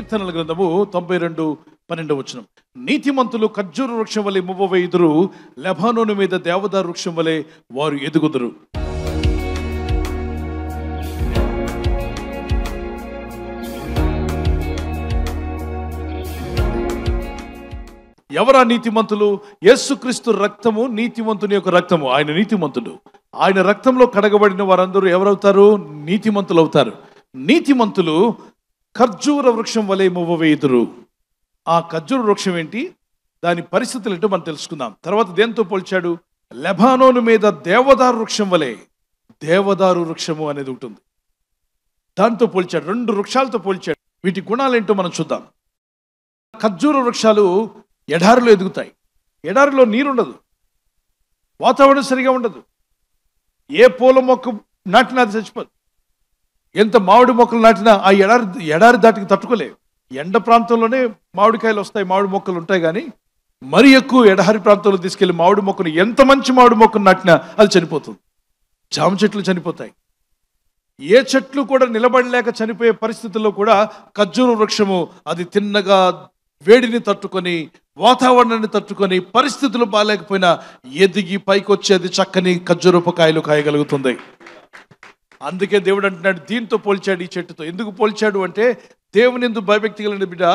కీర్తనల గ్రంథము 92:12. నీతిమంతులు ఖర్జూర వృక్షం వలె మువ్వవేయుదురు, లెబానోను మీద దేవదారు వృక్షం వలె వారు ఎదుగుదురు. ఎవరా నీతిమంతులు? యేసుక్రీస్తు రక్తము నీతిమంతుని యొక్క రక్తము. ఆయన నీతిమంతుడు. ఆయన రక్తంలో కడగబడిన వారందరూ ఎవరవుతారు? నీతిమంతులు అవుతారు. నీతిమంతులు ఖర్జూర వృక్షం వలె మువ్వవేయుదురు. ఆ ఖర్జూర వృక్షం ఏంటి, దాని పరిస్థితులు ఏంటో మనం తెలుసుకుందాం. తర్వాత దేంతో పోల్చాడు? లెబానోను మీద దేవదారు వృక్షం వలె. దేవదారు వృక్షము అనేది ఉంటుంది, దాంతో పోల్చాడు. 2 వృక్షాలతో పోల్చాడు. వీటి గుణాలేంటో మనం చూద్దాం. ఖర్జూర వృక్షాలు ఎడారిలో ఎదుగుతాయి. ఎడారిలో నీరుండదు, వాతావరణం సరిగా ఉండదు. ఏ పూల మొక్క నాటినా అది చచ్చిపోదు. ఎంత మామిడి మొక్కలు నాటినా ఆ ఎడారి దాటికి తట్టుకోలేవు. ఎండ ప్రాంతంలోనే మామిడికాయలు వస్తాయి, మామిడి మొక్కలు ఉంటాయి. కానీ మరీ ఎక్కువ ఎడారి ప్రాంతంలో తీసుకెళ్లి మామిడి మొక్కను, ఎంత మంచి మామిడి మొక్కను నాటినా అది చనిపోతుంది. జామ చెట్లు చనిపోతాయి. ఏ చెట్లు కూడా నిలబడలేక చనిపోయే పరిస్థితుల్లో కూడా ఖర్జూర వృక్షము అది తిన్నగా వేడిని తట్టుకొని, వాతావరణాన్ని తట్టుకొని, పరిస్థితులు బాగాలేకపోయినా ఎదిగి పైకి వచ్చేది చక్కని ఖర్జూరపు కాయలు కాయగలుగుతుంది. అందుకే దేవుడు అంటున్నాడు, దీంతో పోల్చాడు ఈ చెట్టుతో. ఎందుకు పోల్చాడు అంటే, దేవుని యందు భయభక్తి కలిగిన బిడ్డ,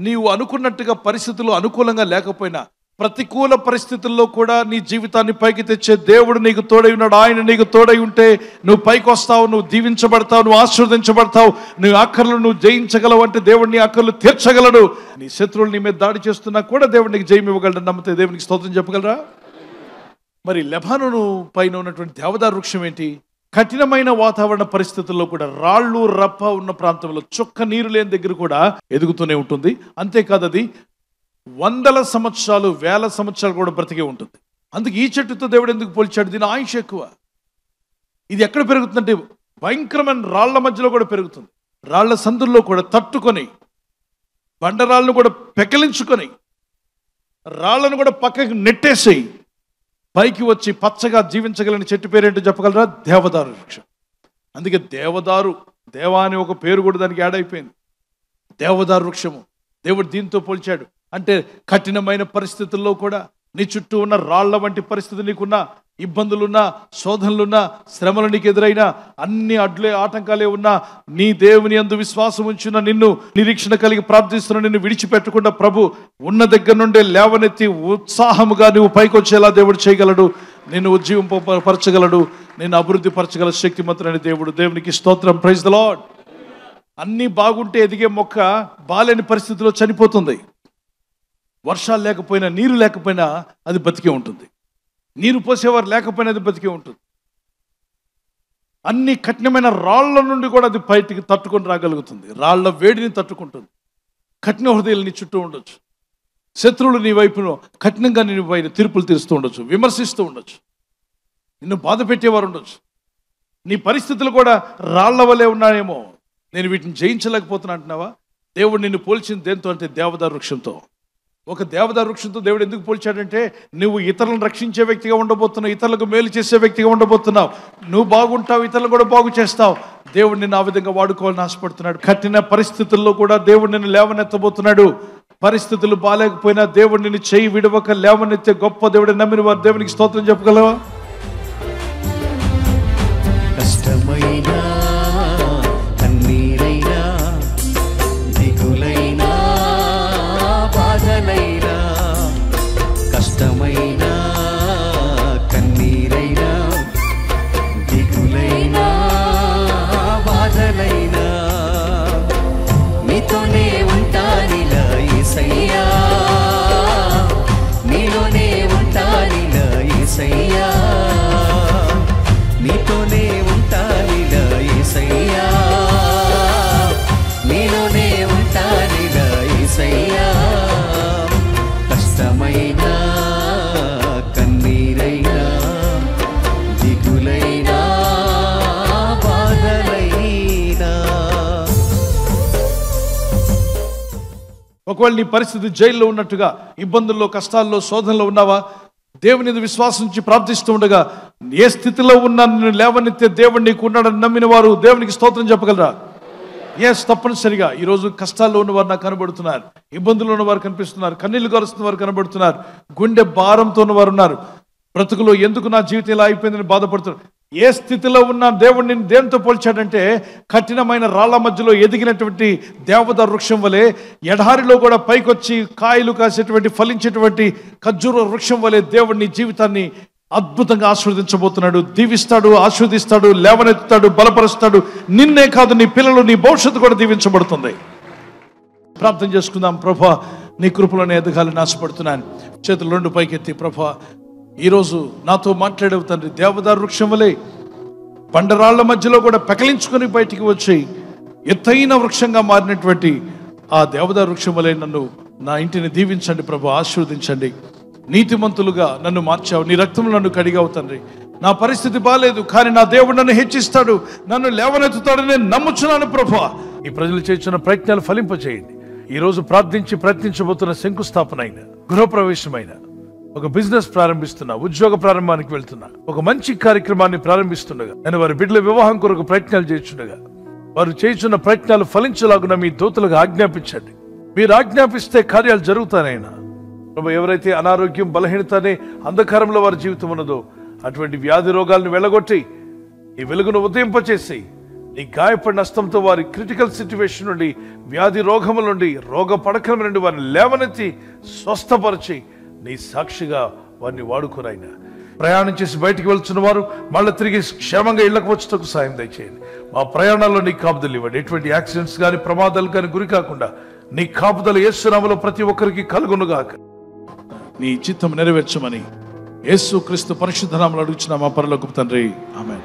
నీవు అనుకున్నట్టుగా పరిస్థితులు అనుకూలంగా లేకపోయినా, ప్రతికూల పరిస్థితుల్లో కూడా నీ జీవితాన్ని పైకి తెచ్చే దేవుడు నీకు తోడై ఉన్నాడు. ఆయన నీకు తోడై ఉంటే నువ్వు పైకి వస్తావు, నువ్వు దీవించబడతావు, నువ్వు ఆశీర్వదించబడతావు. నీ ఆఖర్లు నువ్వు జయించగలవు అంటే దేవుడు నీ ఆఖర్లు తీర్చగలడు. నీ శత్రువులు నీ మీద దాడి చేస్తున్నా కూడా దేవుడు నీకు జయం ఇవ్వగలడు. నమ్మితే దేవునికి స్తోత్రం చెప్పగలరా? మరి లెబానోను పైన ఉన్నటువంటి దేవదారు వృక్షం ఏంటి? కఠినమైన వాతావరణ పరిస్థితుల్లో కూడా, రాళ్ళు రప్ప ఉన్న ప్రాంతంలో, చుక్క నీరు లేని దగ్గర కూడా ఎదుగుతూనే ఉంటుంది. అంతేకాదు, అది 100 సంవత్సరాలు 1000 సంవత్సరాలు కూడా బ్రతికే ఉంటుంది. అందుకే ఈ చెట్టుతో దేవుడు ఎందుకు పోల్చాడు? దీని ఆయుష్ ఎక్కువ. ఇది ఎక్కడ పెరుగుతుందంటే భయంకరమైన రాళ్ల మధ్యలో కూడా పెరుగుతుంది. రాళ్ల సందుల్లో కూడా తట్టుకొని, బండరాళ్ళను కూడా పెకలించుకొని, రాళ్లను కూడా పక్కకి నెట్టేసి పైకి వచ్చి పచ్చగా జీవించగలని చెట్టు పేరేంటో చెప్పగలరా? దేవదారు వృక్షం. అందుకే దేవదారు, దేవా అని ఒక పేరు కూడా దానికి యాడ్ అయిపోయింది. దేవదారు వృక్షము దేవుడు దీంతో పోల్చాడు. అంటే కఠినమైన పరిస్థితుల్లో కూడా, నీ చుట్టూ ఉన్న రాళ్ల వంటి పరిస్థితులు నీకున్నా, ఇబ్బందులున్నా, శోధనలున్నా, శ్రమలు నీకు ఎదురైనా, అన్ని అడ్లే ఆటంకాలే ఉన్నా, నీ దేవుని యందు విశ్వాసం ఉంచిన నిన్ను, నిరీక్షణ కలిగి ప్రార్థిస్తున్న నిన్ను విడిచిపెట్టకుండా ప్రభు ఉన్న దగ్గర నుండే లేవనెత్తి ఉత్సాహముగా నువ్వు పైకి వచ్చేలా దేవుడు చేయగలడు. నిన్ను ఉజ్జీవింపరచగలడు, నిన్ను అభివృద్ధి పరచగల శక్తిమంతుడైన దేవుడు. దేవునికి స్తోత్రం. Praise the Lord. అన్నీ బాగుంటే ఎదిగే మొక్క బాలేని పరిస్థితిలో చనిపోతుంది. వర్షాలు లేకపోయినా, నీరు లేకపోయినా అది బతికే ఉంటుంది. నీరు పోసేవారు లేకపోయినా అది బతికే ఉంటుంది. అన్ని కఠినమైన రాళ్ల నుండి కూడా అది బయటికి తట్టుకొని రాగలుగుతుంది. రాళ్ల వేడిని తట్టుకుంటుంది. కఠిన హృదయాలు నీ చుట్టూ ఉండొచ్చు. శత్రువులు నీ వైపును కఠినంగా నీ పైన తీర్పులు తీరుస్తూ ఉండొచ్చు, విమర్శిస్తూ ఉండొచ్చు, నిన్ను బాధ పెట్టేవారు ఉండొచ్చు. నీ పరిస్థితులు కూడా రాళ్ల వలె ఉన్నాయేమో, నేను వీటిని జయించలేకపోతున్నా అంటున్నావా? దేవుడు నిన్ను పోల్చింది దేంతో అంటే దేవదారు వృక్షంతో. ఒక దేవదారు వృక్షంతో దేవుడు ఎందుకు పోల్చాడంటే, నువ్వు ఇతరులను రక్షించే వ్యక్తిగా ఉండబోతున్నావు, ఇతరులకు మేలు చేసే వ్యక్తిగా ఉండబోతున్నావు. నువ్వు బాగుంటావు, ఇతరులు కూడా బాగు చేస్తావు. దేవుడు నిన్ను ఆ విధంగా వాడుకోవాలని ఆశపడుతున్నాడు. కఠిన పరిస్థితుల్లో కూడా దేవుడు నిన్ను లేవనెత్తబోతున్నాడు. పరిస్థితులు బాగాలేకపోయినా దేవుడు నిన్ను చేయి విడవక లేవనెత్తే గొప్ప దేవుడు. నమ్మిన వారు దేవునికి స్తోత్రం చెప్పగలవా? కష్టమైనా, కన్నీరైనా, దిగులైనా, బాధలైనా, కష్టమైనా, కన్నీరైనా, దిగులైనా, బాధలైనా, నీతోనే ఉంటానిలా యేసయ్యా, నీలోనే ఉంటానిలా యేసయ్యా, నీతోనే ఉంటానిలా యేసయ్యా, నీలోనే ఉంటానిలా యేసయ్యా. కష్టమైనా, కన్నీరైనా, దిగులైనా, బాధలైనా. ఒకవేళ నీ పరిస్థితి జైల్లో ఉన్నట్టుగా, ఇబ్బందుల్లో, కష్టాల్లో, శోధనలో ఉన్నావా? దేవుని విశ్వాసం నుంచి ప్రార్థిస్తూ ఉండగా, ఏ స్థితిలో ఉన్నా నిన్ను లేవనెత్తే దేవుడు నీకు ఉన్నాడని నమ్మిన వారు దేవునికి స్తోత్రం చెప్పగలరా? తప్పనిసరిగా ఈరోజు కష్టాల్లో ఉన్నవారు నాకు కనబడుతున్నారు, ఇబ్బందులు ఉన్నవారు కనిపిస్తున్నారు, కన్నీళ్లు కరుస్తున్న వారు కనబడుతున్నారు, గుండె భారంతో ఉన్నవారు ఉన్నారు, బ్రతుకులో ఎందుకు నా జీవితం ఇలా అయిపోయిందని బాధపడుతున్నారు. ఏ స్థితిలో ఉన్న దేవుడిని దేంతో పోల్చాడంటే కఠినమైన రాళ్ల మధ్యలో ఎదిగినటువంటి దేవదారు వృక్షం వలె, ఎడారిలో కూడా పైకొచ్చి కాయలు కాసేటువంటి ఫలించేటువంటి ఖర్జూర వృక్షం వలె దేవుడిని జీవితాన్ని అద్భుతంగా ఆశీర్వదించబోతున్నాడు. దీవిస్తాడు, ఆశీర్వదిస్తాడు, లేవనెత్తుతాడు, బలపరుస్తాడు. నిన్నే కాదు, నీ పిల్లలు, నీ భవిష్యత్తు కూడా దీవించబడుతుంది. ప్రార్థన చేసుకుందాం. ప్రభా, నీ కృపలోనే ఎదగాలని ఆశపడుతున్నాను. చేతులు రెండు పైకెత్తి, ప్రభా ఈరోజు నాతో మాట్లాడేవు తండ్రి. దేవదారు వృక్షం వలె బండరాళ్ల మధ్యలో కూడా పెకలించుకొని బయటికి వచ్చి ఎత్తైన వృక్షంగా మారినటువంటి ఆ దేవదారు వృక్షం వలె నన్ను, నా ఇంటిని దీవించండి ప్రభా, ఆశీర్వదించండి. నీతిమంతులుగా నన్ను మార్చావు, నీ రక్తంలో నన్ను కడిగావు తండ్రి. నా పరిస్థితి బాలేదు, కానీ నా దేవుడు నన్ను హెచ్చిస్తాడు, నన్ను లేవనెత్తుతాడు, నేను నమ్ముచున్నాను ప్రభా. ఈ ప్రజలు చేస్తున్న ప్రయత్నాలు ఫలింపచేయండి. ఈరోజు ప్రార్థించి ప్రయత్నించబోతున్న శంకుస్థాపన అయిన, గృహప్రవేశమైన, ఒక బిజినెస్ ప్రారంభిస్తున్నా, ఉద్యోగ ప్రారంభానికి వెళ్తున్నా, ఒక మంచి కార్యక్రమాన్ని ప్రారంభిస్తుండగా, నేను వారి బిడ్డల వివాహం కొరకు ప్రయత్నాలు చేస్తుండగా, వారు చేస్తున్న ప్రయత్నాలు ఫలించలాగున మీ దూతలుగా ఆజ్ఞాపించండి. మీరు ఆజ్ఞాపిస్తే కార్యాలు జరుగుతానైనా ప్రభు. ఎవరైతే అనారోగ్యం, బలహీనత అనే అంధకారంలో వారి జీవితం ఉన్నదో అటువంటి వ్యాధి రోగాలను వెళ్ళగొట్టి ఈ వెలుగును ఉదయింపచేసి, నీ గాయపడిన హస్తంతో వారి క్రిటికల్ సిచ్యువేషన్ నుండి, వ్యాధి రోగముల నుండి, రోగ పడకల నుండి వారిని లేవనెత్తి స్వస్థపరిచి నీ సాక్షిగా వారిని వాడుకోరాయినా. ప్రయాణం చేసి బయటికి వెళ్తున్న వారు మళ్ళీ తిరిగి క్షేమంగా ఇళ్లకు వచ్చేటకు సాయం దయచేయండి. మా ప్రయాణాల్లో నీ కాపుదలు ఇవ్వండి. ఎటువంటి యాక్సిడెంట్స్ కానీ ప్రమాదాలు కానీ గురి కాకుండా నీ కాపుదలు యేసు నామములో ప్రతి ఒక్కరికి కలుగునుగాక. నీ చిత్తం నెరవేర్చమని యేసు క్రీస్తు పరిశుద్ధ నామములో అడుగుచున్నా మా పరలోకపు తండ్రి, ఆమేన్.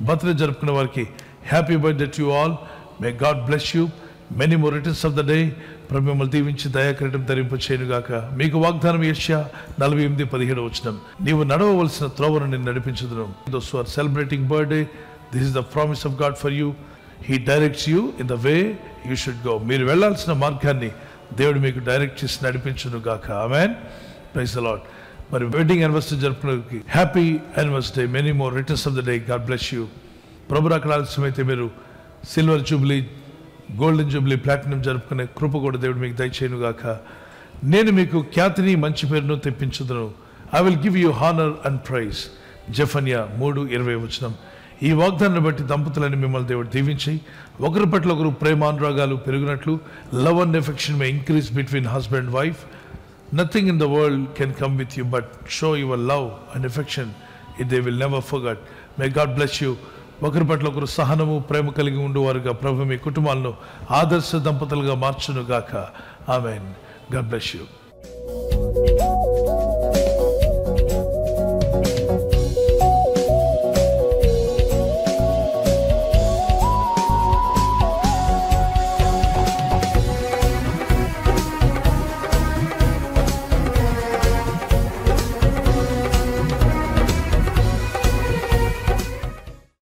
బర్త్డే జరుపుకున్న వారికి happy birthday to all. May God bless you. Many more returns of the day. ప్రభు మిమ్మల్ని దీవించి దయాకరణం ధరింప చేయనుగాక. మీకు వాగ్దానం యెషయా 48:17 వచనం, నీవు నడవవలసిన త్రోవను నేను నడిపించుదును. Those who are celebrating birthday, this is the promise of God for you. He directs you in the way you should go. మీరు వెళ్ళాల్సిన మార్గాన్ని దేవుడు మీకు డైరెక్ట్ చేసి నడిపించునుగాక. ఆమేన్. Praise the Lord. మరి వెడ్డింగ్ యానివర్సరీ జరుపుకునే happy anniversary. Many more returns of the day. God bless you. ప్రభు రాకడ ఆలస్యమైతే మీరు silver jubilee, golden jubilee, platinum జరుపుకునే కృప కూడా దేవుడు మీకు దయచేయునుగాక. నేను మీకు ఖ్యాతిని, మంచి పేరును తెప్పించుదును. I will give you honour and praise. జెఫన్యా 3:20 వచనం. ఈ వాగ్దానాన్ని బట్టి దంపతులని మిమ్మల్ని దేవుడు దీవించి ఒకరి పట్ల ఒకరు ప్రేమానురాగాలు పెరిగినట్లు, love and affection may increase between husband and wife. Nothing in the world can come with you but show your love and affection. They will never forget. May God bless you. ఒకరి పట్ల ఒకరు సహనము, ప్రేమ కలిగి ఉండేవారుగా ప్రభు మీ కుటుంబాలను ఆదర్శ దంపతులుగా మార్చునుగాక. ఆమేన్. God bless you.